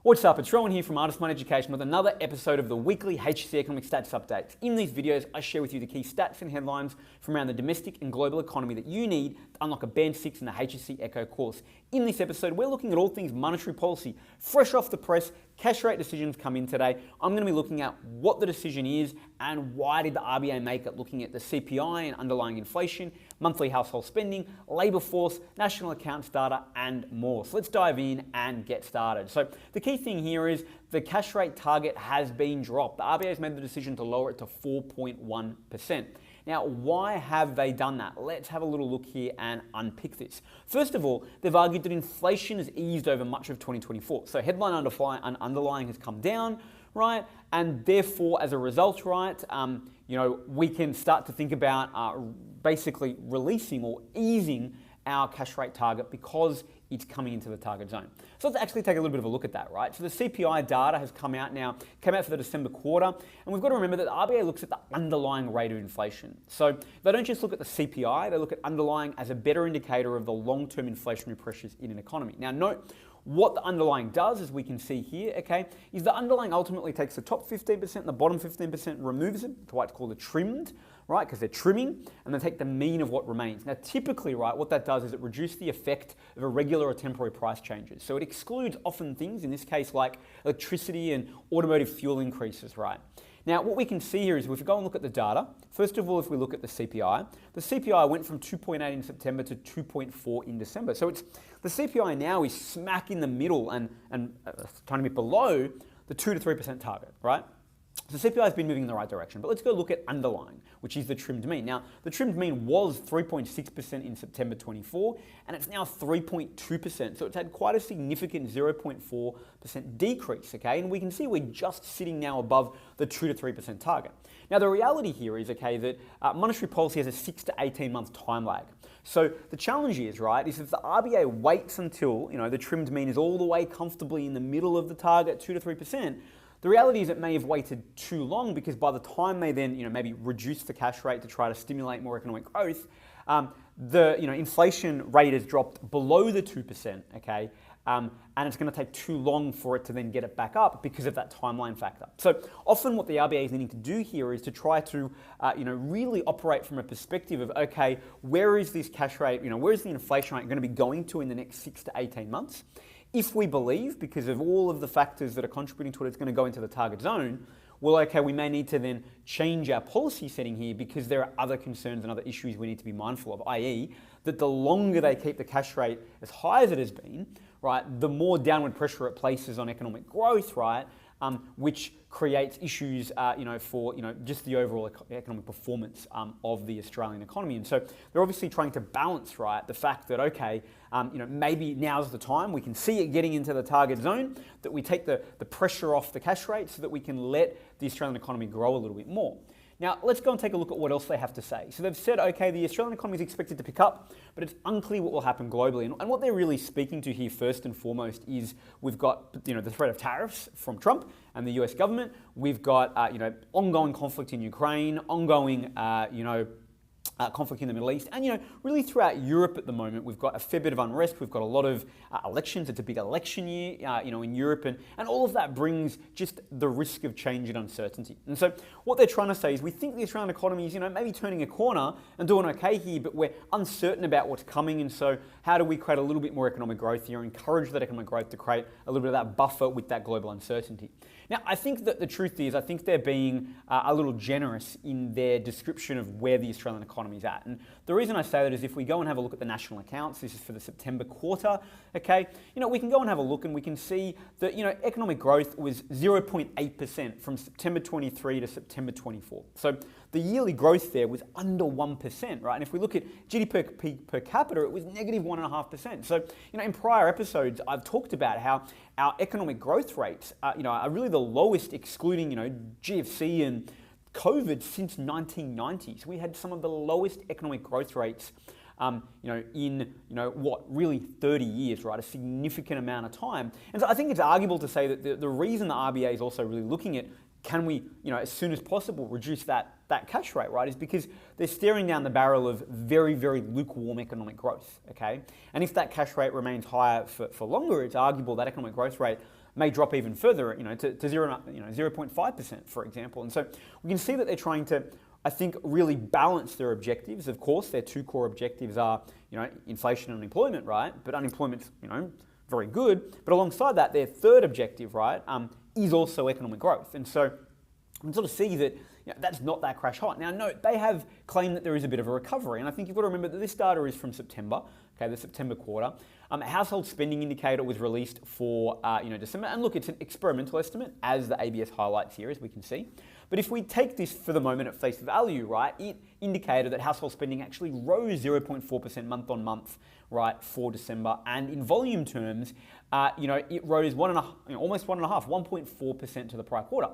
What's up? It's Rowan here from Artist Mind Education with another episode of the weekly HSC Economic Stats Updates. In these videos, I share with you the key stats and headlines from around the domestic and global economy that you need to unlock a Band 6 in the HSC Eco course. In this episode, we're looking at all things monetary policy. Fresh off the press, cash rate decisions come in today. I'm going to be looking at what the decision is and why did the RBA make it, looking at the CPI and underlying inflation, monthly household spending, labour force, national accounts data, and more. So let's dive in and get started. So the key thing here is the cash rate target has been dropped. The RBA has made the decision to lower it to 4.1%. Now, why have they done that? Let's have a little look here and unpick this. First of all, they've argued that inflation has eased over much of 2024. So headline underlying has come down, right? And therefore, as a result, right, we can start to think about basically releasing or easing our cash rate target because it's coming into the target zone. So let's actually take a little bit of a look at that, right? So the CPI data has come out for the December quarter, and we've got to remember that the RBA looks at the underlying rate of inflation. So they don't just look at the CPI, they look at underlying as a better indicator of the long-term inflationary pressures in an economy. Now note, what the underlying does, as we can see here, okay, is the underlying ultimately takes the top 15% and the bottom 15%, removes it. That's why it's called a trimmed, right, because they're trimming, and they take the mean of what remains. Now, typically, right, what that does is it reduces the effect of irregular or temporary price changes. So it excludes often things, in this case, like electricity and automotive fuel increases, right? Now, what we can see here is if we go and look at the data, first of all, if we look at the CPI went from 2.8 in September to 2.4 in December. So the CPI now is smack in the middle and trying to be below the 2 to 3% target, right? So CPI has been moving in the right direction, but let's go look at underlying, which is the trimmed mean. Now, the trimmed mean was 3.6% in September 24, and it's now 3.2%. So it's had quite a significant 0.4% decrease, okay? And we can see we're just sitting now above the 2 to 3% target. Now, the reality here is, okay, that monetary policy has a 6 to 18 month time lag. So the challenge is, right, is if the RBA waits until, the trimmed mean is all the way comfortably in the middle of the target, 2 to 3%, the reality is it may have waited too long because by the time they then, maybe reduce the cash rate to try to stimulate more economic growth, the inflation rate has dropped below the 2%, okay, and it's going to take too long for it to then get it back up because of that timeline factor. So often what the RBA is needing to do here is to try to, really operate from a perspective of, okay, where is this cash rate, where is the inflation rate going to be going to in the next 6 to 18 months? If we believe, because of all of the factors that are contributing to it, it's going to go into the target zone, well, okay, we may need to then change our policy setting here because there are other concerns and other issues we need to be mindful of, i.e. that the longer they keep the cash rate as high as it has been, right, the more downward pressure it places on economic growth, right, which creates issues, for just the overall economic performance of the Australian economy. And so they're obviously trying to balance, right, the fact that, okay, maybe now's the time, we can see it getting into the target zone, that we take the pressure off the cash rate so that we can let the Australian economy grow a little bit more. Now, let's go and take a look at what else they have to say. So they've said, okay, the Australian economy is expected to pick up, but it's unclear what will happen globally. And what they're really speaking to here first and foremost is we've got, the threat of tariffs from Trump and the US government. We've got, ongoing conflict in Ukraine, ongoing, conflict in the Middle East, and really throughout Europe at the moment, we've got a fair bit of unrest. We've got a lot of elections. It's a big election year, in Europe, and all of that brings just the risk of change and uncertainty. And so what they're trying to say is we think the Australian economy is, maybe turning a corner and doing okay here, but we're uncertain about what's coming. And so how do we create a little bit more economic growth here, encourage that economic growth to create a little bit of that buffer with that global uncertainty? Now, I think that the truth is, I think they're being a little generous in their description of where the Australian economy is at. And the reason I say that is if we go and have a look at the national accounts, this is for the September quarter, okay, we can go and have a look and we can see that, economic growth was 0.8% from September 23 to September 24. So the yearly growth there was under 1%, right? And if we look at GDP per capita, it was negative 1.5%. So, in prior episodes, I've talked about how our economic growth rates, are really the lowest, excluding, GFC and COVID since 1990. So we had some of the lowest economic growth rates, in really 30 years, right? A significant amount of time. And so I think it's arguable to say that the reason the RBA is also really looking at can we, as soon as possible, reduce that cash rate, right? Is because they're staring down the barrel of very, very lukewarm economic growth, okay? And if that cash rate remains higher for longer, it's arguable that economic growth rate may drop even further, to 0.5%, for example. And so we can see that they're trying to, I think, really balance their objectives. Of course, their two core objectives are, inflation and unemployment, right? But unemployment's, very good. But alongside that, their third objective, right, is also economic growth. And so we can sort of see that that's not that crash hot. Now, note, they have claimed that there is a bit of a recovery. And I think you've got to remember that this data is from September, okay, the September quarter. A household spending indicator was released for December. And look, it's an experimental estimate, as the ABS highlights here, as we can see. But if we take this for the moment at face value, right, it indicated that household spending actually rose 0.4% month on month, right, for December. And in volume terms, it rose almost 1.4% to the prior quarter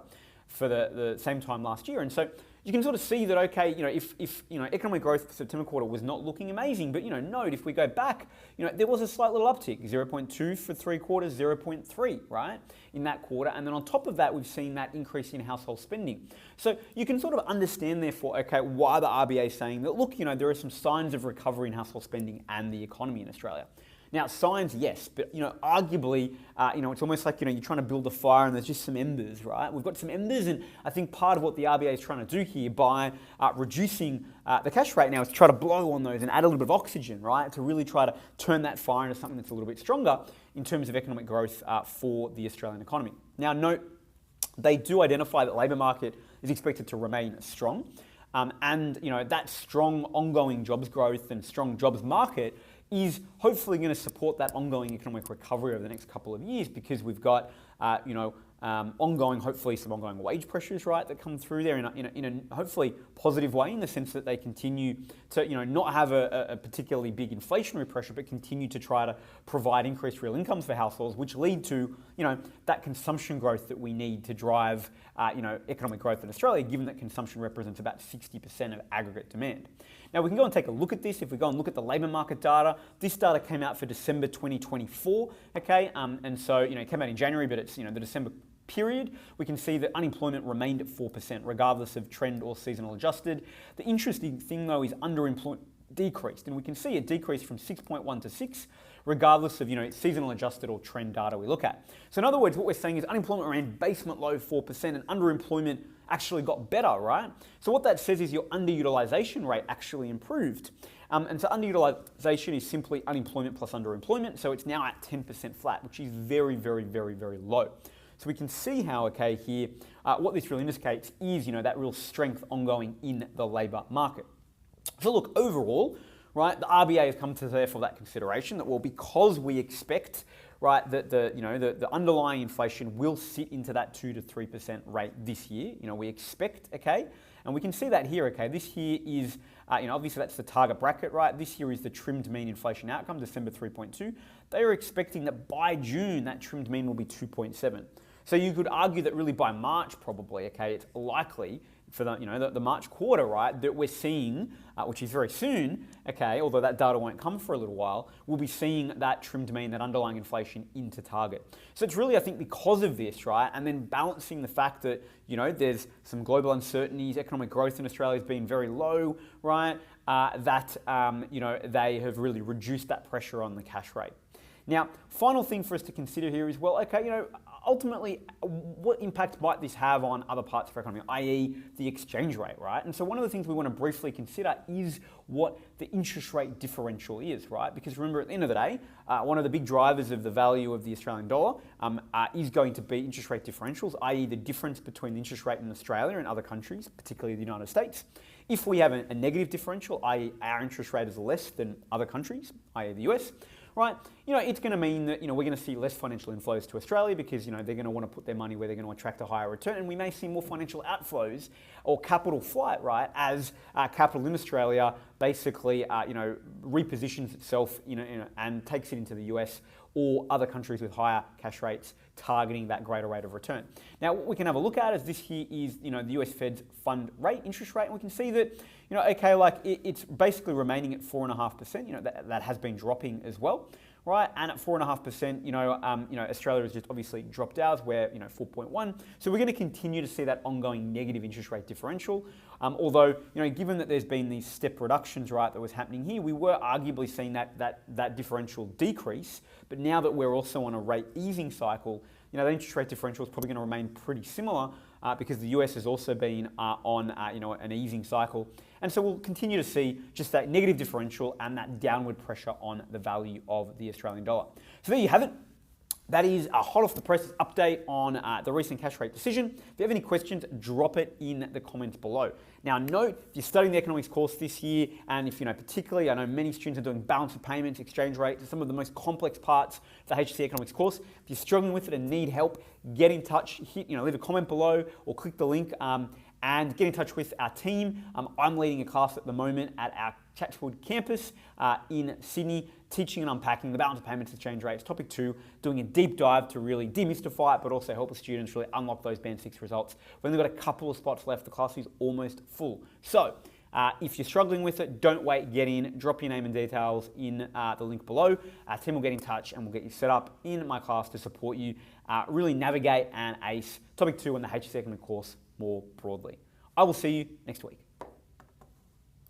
for the same time last year. And so you can sort of see that, okay, if economic growth for September quarter was not looking amazing, but note, if we go back, there was a slight little uptick, 0.2 for 3 quarters, 0.3, right, in that quarter. And then on top of that, we've seen that increase in household spending. So you can sort of understand, therefore, okay, why the RBA is saying that, look, there are some signs of recovery in household spending and the economy in Australia. Now, signs, yes, but arguably, it's almost like you're trying to build a fire and there's just some embers, right? We've got some embers, and I think part of what the RBA is trying to do here by reducing the cash rate now is to try to blow on those and add a little bit of oxygen, right? To really try to turn that fire into something that's a little bit stronger in terms of economic growth for the Australian economy. Now, note, they do identify that the labour market is expected to remain strong, and that strong ongoing jobs growth and strong jobs market is hopefully going to support that ongoing economic recovery over the next couple of years, because we've got, hopefully some ongoing wage pressures, right, that come through there in a hopefully positive way, in the sense that they continue to, not have a particularly big inflationary pressure, but continue to try to provide increased real incomes for households, which lead to, that consumption growth that we need to drive, economic growth in Australia, given that consumption represents about 60% of aggregate demand. Now, we can go and take a look at this. If we go and look at the labour market data, this data came out for December 2024, okay? And so, it came out in January, but it's, the December period. We can see that unemployment remained at 4%, regardless of trend or seasonal adjusted. The interesting thing, though, is underemployment decreased, and we can see it decreased from 6.1 to 6, regardless of, seasonal adjusted or trend data we look at. So in other words, what we're saying is unemployment remained basement low 4%, and underemployment actually got better, right? So what that says is your underutilization rate actually improved. And so underutilization is simply unemployment plus underemployment. So it's now at 10% flat, which is very, very, very, very low. So we can see how, okay, here, what this really indicates is, that real strength ongoing in the labour market. So look, overall, right, the RBA has come to therefore that consideration that, well, because we expect, right, that the underlying inflation will sit into that 2 to 3% rate this year. We expect, okay, and we can see that here, okay. This here is, obviously that's the target bracket, right? This here is the trimmed mean inflation outcome, December 3.2. They are expecting that by June, that trimmed mean will be 2.7. So you could argue that really by March, probably, okay, it's likely for the March quarter, right, that we're seeing, which is very soon, okay, although that data won't come for a little while, we'll be seeing that trimmed mean, that underlying inflation into target. So it's really, I think, because of this, right, and then balancing the fact that, there's some global uncertainties, economic growth in Australia has been very low, right, that, they have really reduced that pressure on the cash rate. Now, final thing for us to consider here is, well, okay, ultimately, what impact might this have on other parts of our economy, i.e. the exchange rate, right? And so one of the things we want to briefly consider is what the interest rate differential is, right? Because remember, at the end of the day, one of the big drivers of the value of the Australian dollar is going to be interest rate differentials, i.e. the difference between the interest rate in Australia and other countries, particularly the United States. If we have a negative differential, i.e. our interest rate is less than other countries, i.e. the US, right, it's going to mean that, we're going to see less financial inflows to Australia because, they're going to want to put their money where they're going to attract a higher return, and we may see more financial outflows or capital flight, right, as capital in Australia basically, repositions itself, and takes it into the US or other countries with higher cash rates targeting that greater rate of return. Now, what we can have a look at is this here is, the US Fed's fund rate, interest rate, and we can see that, okay, like it's basically remaining at 4.5%, that has been dropping as well, right? And at 4.5%, Australia has just obviously dropped ours. We're 4.1. So we're going to continue to see that ongoing negative interest rate differential. Although, given that there's been these step reductions, right, that was happening here, we were arguably seeing that differential decrease. But now that we're also on a rate easing cycle, the interest rate differential is probably going to remain pretty similar because the US has also been on an easing cycle. And so we'll continue to see just that negative differential and that downward pressure on the value of the Australian dollar. So there you have it. That is a hot off the press update on the recent cash rate decision. If you have any questions, drop it in the comments below. Now note, if you're studying the economics course this year, and if particularly, I know many students are doing balance of payments, exchange rates, some of the most complex parts of the HSC economics course. If you're struggling with it and need help, get in touch, leave a comment below or click the link and get in touch with our team. I'm leading a class at the moment at our Chatswood campus in Sydney, teaching and unpacking the balance of payments, exchange rates, topic 2, doing a deep dive to really demystify it, but also help the students really unlock those Band 6 results. We've only got a couple of spots left. The class is almost full. So if you're struggling with it, don't wait, get in, drop your name and details in the link below. Our team will get in touch and we'll get you set up in my class to support you really navigate and ace topic 2 on the HSC economics course more broadly. I will see you next week.